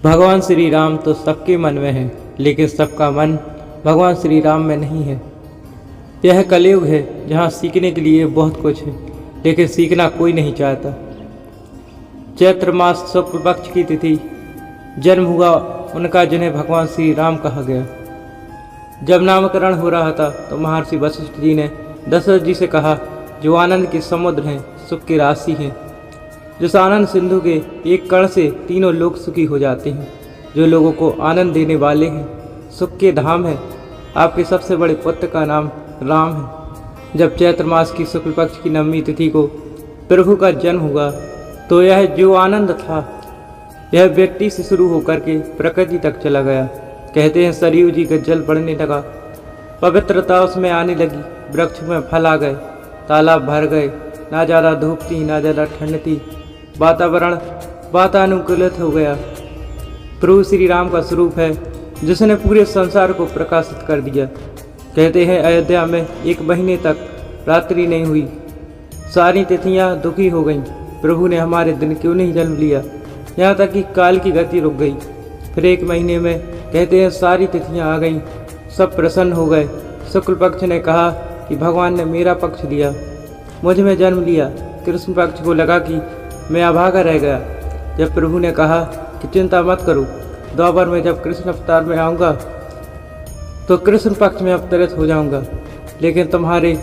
भगवान श्री राम तो सबके मन में है, लेकिन सबका मन भगवान श्री राम में नहीं है। यह कलयुग है जहाँ सीखने के लिए बहुत कुछ है, लेकिन सीखना कोई नहीं चाहता। चैत्र मास शुक्ल पक्ष की तिथि जन्म हुआ उनका, जिन्हें भगवान श्री राम कहा गया। जब नामकरण हो रहा था तो महर्षि वशिष्ठ जी ने दशरथ जी से कहा, जो आनंद के समुद्र हैं, सुख की राशि हैं, जिस आनंद सिंधु के एक कण से तीनों लोग सुखी हो जाते हैं, जो लोगों को आनंद देने वाले हैं, सुख के धाम है, आपके सबसे बड़े पुत्र का नाम राम है। जब चैत्र मास की शुक्ल पक्ष की नवमी तिथि को प्रभु का जन्म हुआ तो यह जो आनंद था, यह व्यक्ति से शुरू होकर के प्रकृति तक चला गया। कहते हैं सरयू जी का जल बढ़ने लगा, पवित्रता उसमें आने लगी, वृक्ष में फल आ गए, तालाब भर गए, ना ज़्यादा धूप थी ना ज़्यादा ठंड थी, वातावरण वातानुकूलित हो गया। प्रभु श्री राम का स्वरूप है जिसने पूरे संसार को प्रकाशित कर दिया। कहते हैं अयोध्या में 1 महीने तक रात्रि नहीं हुई, सारी तिथियां दुखी हो गईं। प्रभु ने हमारे दिन क्यों नहीं जन्म लिया, यहाँ तक कि काल की गति रुक गई। फिर 1 महीने में कहते हैं सारी तिथियां आ गईं, सब प्रसन्न हो गए। शुक्ल पक्ष ने कहा कि भगवान ने मेरा पक्ष लिया, मुझ में जन्म लिया। कृष्ण पक्ष को लगा कि मैं अभागा रह गया। जब प्रभु ने कहा कि चिंता मत करो, द्वापर में जब कृष्ण अवतार में आऊँगा तो कृष्ण पक्ष में अवतरित हो जाऊँगा, लेकिन तुम्हारे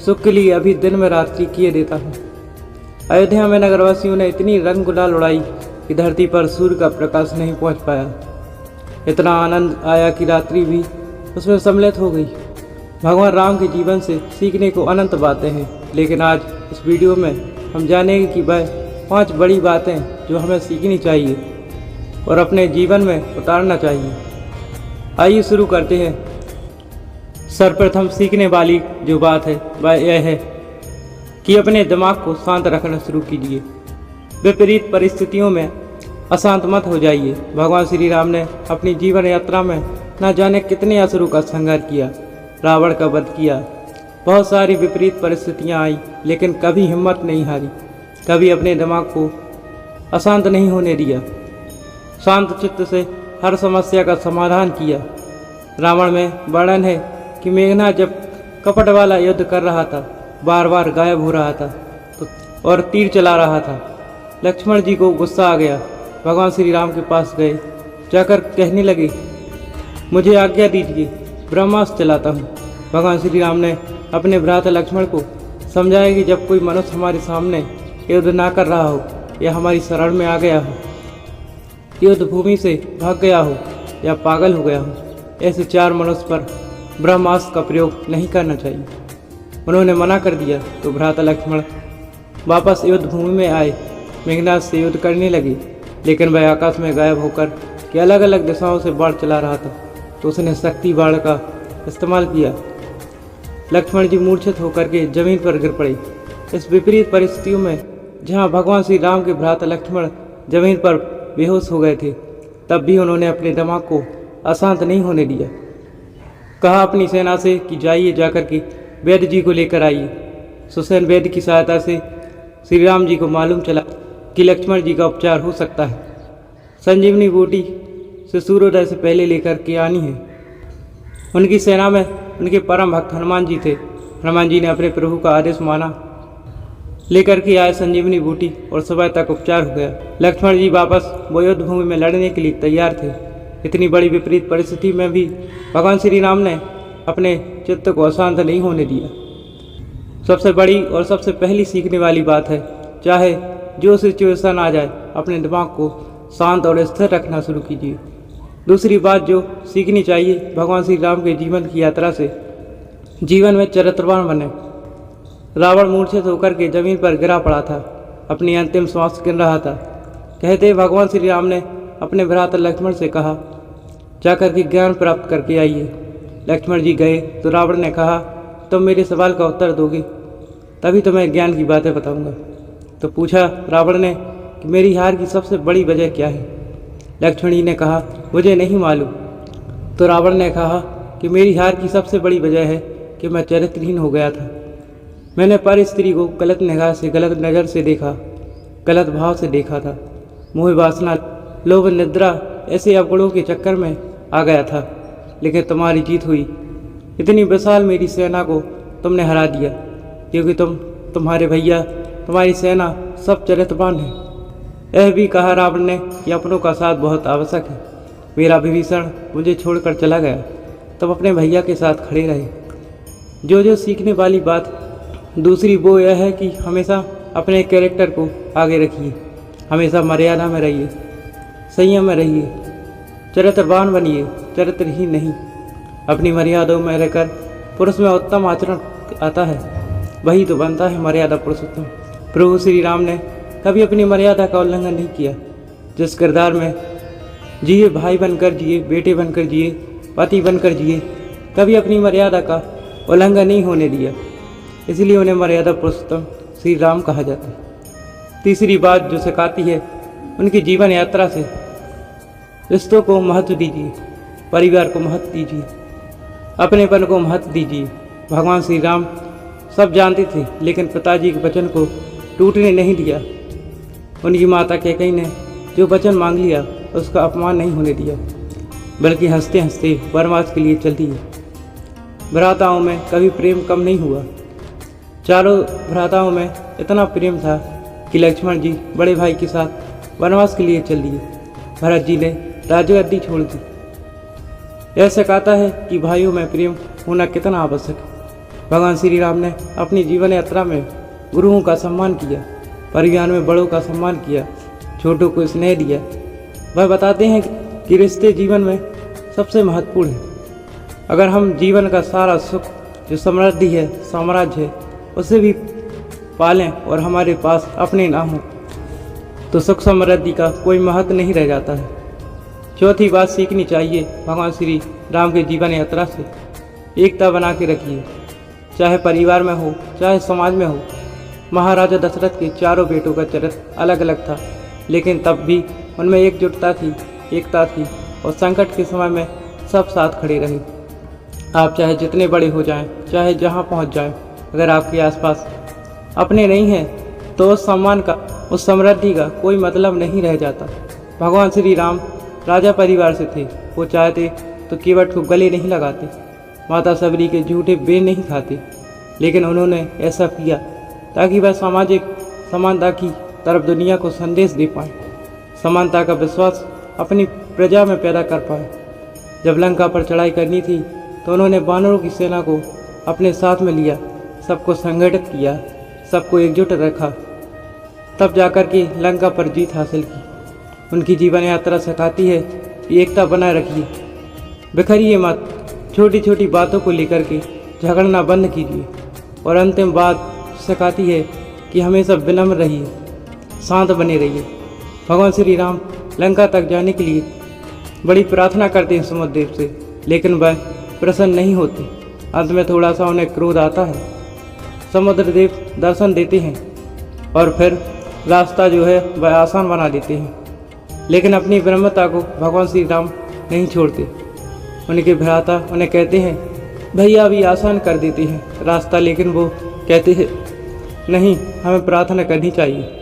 सुख के लिए अभी दिन में रात्रि किए देता हूँ। अयोध्या में नगरवासियों ने इतनी रंग गुलाल उड़ाई कि धरती पर सूर्य का प्रकाश नहीं पहुँच पाया। इतना आनंद आया कि रात्रि भी उसमें सम्मिलित हो गई। भगवान राम के जीवन से सीखने को अनंत बातें हैं, लेकिन आज इस वीडियो में हम जानेंगे कि वह 5 बड़ी बातें जो हमें सीखनी चाहिए और अपने जीवन में उतारना चाहिए। आइए शुरू करते हैं। सर्वप्रथम सीखने वाली जो बात है वह यह है कि अपने दिमाग को शांत रखना शुरू कीजिए। विपरीत परिस्थितियों में अशांत मत हो जाइए। भगवान श्री राम ने अपनी जीवन यात्रा में न जाने कितने असुरों का संहार किया, रावण का वध किया। बहुत सारी विपरीत परिस्थितियां आई, लेकिन कभी हिम्मत नहीं हारी, कभी अपने दिमाग को अशांत नहीं होने दिया। शांत चित्त से हर समस्या का समाधान किया। रावण में वर्णन है कि मेघनाथ जब कपट वाला युद्ध कर रहा था, बार बार गायब हो रहा था और तीर चला रहा था। लक्ष्मण जी को गुस्सा आ गया, भगवान श्री राम के पास गए, जाकर कहने लगे, मुझे आज्ञा दीजिए, ब्रह्मास्त्र चलाता हूँ। भगवान श्री राम ने अपने भ्राता लक्ष्मण को समझाया कि जब कोई मनुष्य हमारे सामने युद्ध ना कर रहा हो या हमारी शरण में आ गया हो, युद्ध भूमि से भाग गया हो या पागल हो गया हो, ऐसे 4 मनुष्य पर ब्रह्मास्त्र का प्रयोग नहीं करना चाहिए। उन्होंने मना कर दिया तो भ्राता लक्ष्मण वापस युद्ध भूमि में आए, मेघनाथ से युद्ध करने लगे, लेकिन वह आकाश में गायब होकर के अलग अलग दिशाओं से बाढ़ चला रहा था, तो उसने शक्ति बाढ़ का इस्तेमाल किया। लक्ष्मण जी मूर्छित होकर के जमीन पर गिर पड़े। इस विपरीत परिस्थितियों में जहाँ भगवान श्री राम के भ्राता लक्ष्मण जमीन पर बेहोश हो गए थे, तब भी उन्होंने अपने दिमाग को अशांत नहीं होने दिया। कहा अपनी सेना से कि जाइए, जाकर के वैद्य जी को लेकर आइए। सुसैन वैद्य की सहायता से श्री राम जी को मालूम चला कि लक्ष्मण जी का उपचार हो सकता है। संजीवनी बूटी से सूर्योदय से पहले लेकर के आनी है। उनकी सेना में उनके परम भक्त हनुमान जी थे। हनुमान जी ने अपने प्रभु का आदेश माना, लेकर के आए संजीवनी बूटी और सुबह तक उपचार हो गया। लक्ष्मण जी वापस वो युद्ध भूमि में लड़ने के लिए तैयार थे। इतनी बड़ी विपरीत परिस्थिति में भी भगवान श्री राम ने अपने चित्त को अशांत नहीं होने दिया। सबसे बड़ी और सबसे पहली सीखने वाली बात है, चाहे जो सिचुएशन आ जाए, अपने दिमाग को शांत और स्थिर रखना शुरू कीजिए। दूसरी बात जो सीखनी चाहिए, भगवान श्री राम के जीवन की यात्रा से जीवन में चरित्रवान बने। रावण मूर्छित होकर के जमीन पर गिरा पड़ा था, अपनी अंतिम श्वास गिन रहा था। कहते भगवान श्री राम ने अपने भ्राता लक्ष्मण से कहा, जाकर के ज्ञान प्राप्त करके आइए। लक्ष्मण जी गए तो रावण ने कहा, तुम मेरे सवाल का उत्तर दोगे तभी तो मैं ज्ञान की बातें बताऊंगा। तो पूछा रावण ने कि मेरी हार की सबसे बड़ी वजह क्या है। लक्ष्मण जी ने कहा, मुझे नहीं मालूम। तो रावण ने कहा कि मेरी हार की सबसे बड़ी वजह है कि मैं चरित्रहीन हो गया था। मैंने पर स्त्री को गलत निगाह से, गलत नज़र से देखा, गलत भाव से देखा था। मोह वासना, लोभ, निद्रा ऐसे अवगुणों के चक्कर में आ गया था, लेकिन तुम्हारी जीत हुई। इतनी विशाल मेरी सेना को तुमने हरा दिया, क्योंकि तुम्हारे भैया, तुम्हारी सेना सब चरित्रवान है। यह भी कहा रावण ने कि अपनों का साथ बहुत आवश्यक है। मेरा विभीषण मुझे छोड़कर चला गया, तब अपने भैया के साथ खड़े रहे। जो सीखने वाली बात दूसरी वो यह है कि हमेशा अपने कैरेक्टर को आगे रखिए, हमेशा मर्यादा में रहिए, संयम में रहिए, चरित्रवान बनिए, चरित्रहीन नहीं। अपनी मर्यादाओं में रहकर पुरुष में उत्तम आचरण आता है, वही तो बनता है मर्यादा पुरुषोत्तम। प्रभु श्री राम ने कभी अपनी मर्यादा का उल्लंघन नहीं किया। जिस किरदार में जिए, भाई बनकर जिए, बेटे बनकर जिए, पति बनकर जिए, कभी अपनी मर्यादा का उल्लंघन नहीं होने दिया। इसलिए उन्हें मर्यादा पुरुषोत्तम श्री राम कहा जाता है। तीसरी बात जो सिखाती है, उनकी जीवन यात्रा से रिश्तों को महत्व दीजिए, परिवार को महत्व दीजिए, अपनेपन को महत्व दीजिए। भगवान श्री राम सब जानते थे, लेकिन पिताजी के वचन को टूटने नहीं दिया। उनकी माता कैकेयी ने जो वचन मांग लिया, उसका अपमान नहीं होने दिया, बल्कि हंसते हंसते वनवास के लिए चल दिए। भ्राताओं में कभी प्रेम कम नहीं हुआ। चारों भ्राताओं में इतना प्रेम था कि लक्ष्मण जी बड़े भाई के साथ वनवास के लिए चल दिए। भरत जी ने राजगद्दी छोड़ दी। यह सिखाता है कि भाइयों में प्रेम होना कितना आवश्यक है। भगवान श्री राम ने अपनी जीवन यात्रा में गुरुओं का सम्मान किया, परिवार में बड़ों का सम्मान किया, छोटों को स्नेह दिया। वह बताते हैं कि रिश्ते जीवन में सबसे महत्वपूर्ण है। अगर हम जीवन का सारा सुख, जो समृद्धि है, साम्राज्य है, उसे भी पालें और हमारे पास अपने ना हो, तो सुख समृद्धि का कोई महत्व नहीं रह जाता है। चौथी बात सीखनी चाहिए भगवान श्री राम के जीवन यात्रा से, एकता बना के रखिए, चाहे परिवार में हो, चाहे समाज में हो। महाराजा दशरथ के चारों बेटों का चरित्र अलग अलग था, लेकिन तब भी उनमें एकजुटता थी, एकता थी, और संकट के समय में सब साथ खड़े रहे। आप चाहे जितने बड़े हो जाएं, चाहे जहां पहुंच जाएं, अगर आपके आसपास अपने नहीं हैं, तो उस सम्मान का, उस समृद्धि का कोई मतलब नहीं रह जाता। भगवान श्री राम राजा परिवार से थे। वो चाहते तो केवट को गले नहीं लगाते, माता सबरी के झूठे बेन नहीं खाते, लेकिन उन्होंने ऐसा किया ताकि वह सामाजिक समानता की तरफ दुनिया को संदेश दे पाए, समानता का विश्वास अपनी प्रजा में पैदा कर पाए। जब लंका पर चढ़ाई करनी थी, तो उन्होंने वानरों की सेना को अपने साथ में लिया, सबको संगठित किया, सबको एकजुट रखा, तब जाकर के लंका पर जीत हासिल की। उनकी जीवन यात्रा सिखाती है कि एकता बनाए रखिए, बिखरिए मत, छोटी छोटी बातों को लेकर के झगड़ना बंद कीजिए। और अंतिम बात सिखाती है कि हमेशा विनम्र रहिए, शांत बने रहिए। भगवान श्री राम लंका तक जाने के लिए बड़ी प्रार्थना करते हैं समुद्रदेव से, लेकिन वह प्रसन्न नहीं होते। अंत में थोड़ा सा उन्हें क्रोध आता है। समुद्रदेव दर्शन देते हैं और फिर रास्ता जो है वह आसान बना देते हैं, लेकिन अपनी विनम्रता को भगवान श्री राम नहीं छोड़ते। उनके भ्राता उन्हें कहते हैं, भैया अभी आसान कर देते हैं रास्ता, लेकिन वो कहते हैं नहीं, हमें प्रार्थना करनी चाहिए।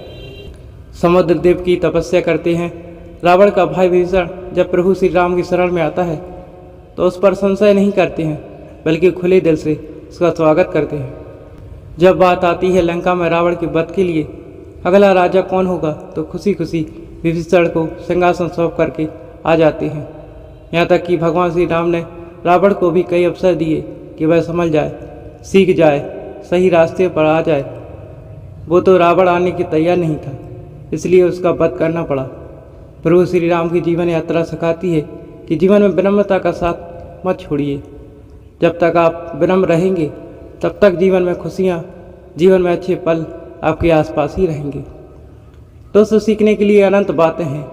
समुद्रदेव की तपस्या करते हैं। रावण का भाई विभीषण जब प्रभु श्री राम की शरण में आता है, तो उस पर संशय नहीं करते हैं, बल्कि खुले दिल से उसका स्वागत करते हैं। जब बात आती है लंका में रावण के वध के लिए अगला राजा कौन होगा, तो खुशी खुशी विभीषण को सिंहासन सौंप करके आ जाते हैं। यहाँ तक कि भगवान श्री राम ने रावण को भी कई अवसर दिए कि वह समझ जाए, सीख जाए, सही रास्ते पर आ जाए। वो तो रावण आने की तैयार नहीं था, इसलिए उसका वध करना पड़ा। प्रभु श्री राम की जीवन यात्रा सिखाती है कि जीवन में विनम्रता का साथ मत छोड़िए। जब तक आप विनम्र रहेंगे, तब तक जीवन में खुशियाँ, जीवन में अच्छे पल आपके आसपास ही रहेंगे। दोस्तों, सीखने के लिए अनंत बातें हैं,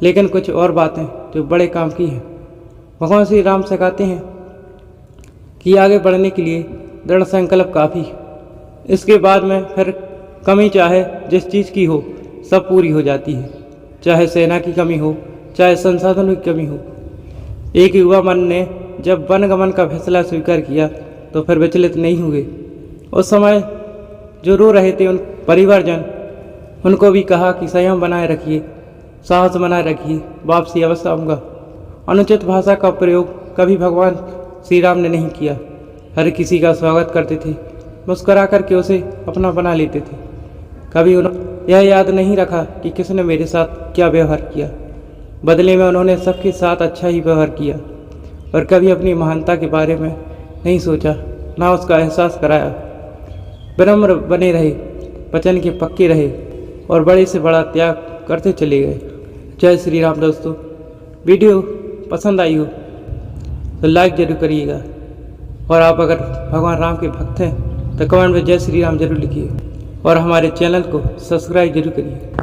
लेकिन कुछ और बातें जो बड़े काम की हैं। भगवान श्री राम सिखाते हैं कि आगे बढ़ने के लिए दृढ़ संकल्प काफ़ी है। इसके बाद में फिर कमी चाहे जिस चीज़ की हो, सब पूरी हो जाती है। चाहे सेना की कमी हो, चाहे संसाधनों की कमी हो। एक युवा मन ने जब वनगमन का फैसला स्वीकार किया, तो फिर विचलित नहीं हुए। उस समय जो रो रहे थे उन परिवारजन, उनको भी कहा कि संयम बनाए रखिए, साहस बनाए रखिए, वापसी अवश्य आऊँगा। अनुचित भाषा का प्रयोग कभी भगवान श्री राम ने नहीं किया। हर किसी का स्वागत करते थे, मुस्कुरा करके उसे अपना बना लेते थे। कभी उन्होंने यह याद नहीं रखा कि किसने मेरे साथ क्या व्यवहार किया। बदले में उन्होंने सबके साथ अच्छा ही व्यवहार किया और कभी अपनी महानता के बारे में नहीं सोचा, ना उसका एहसास कराया। विनम्र बने रहे, वचन के पक्के रहे और बड़े से बड़ा त्याग करते चले गए। जय श्री राम। दोस्तों, वीडियो पसंद आई हो तो लाइक जरूर करिएगा और आप अगर भगवान राम के भक्त हैं तो कमेंट में जय श्री राम जरूर लिखिए और हमारे चैनल को सब्सक्राइब जरूर करिए।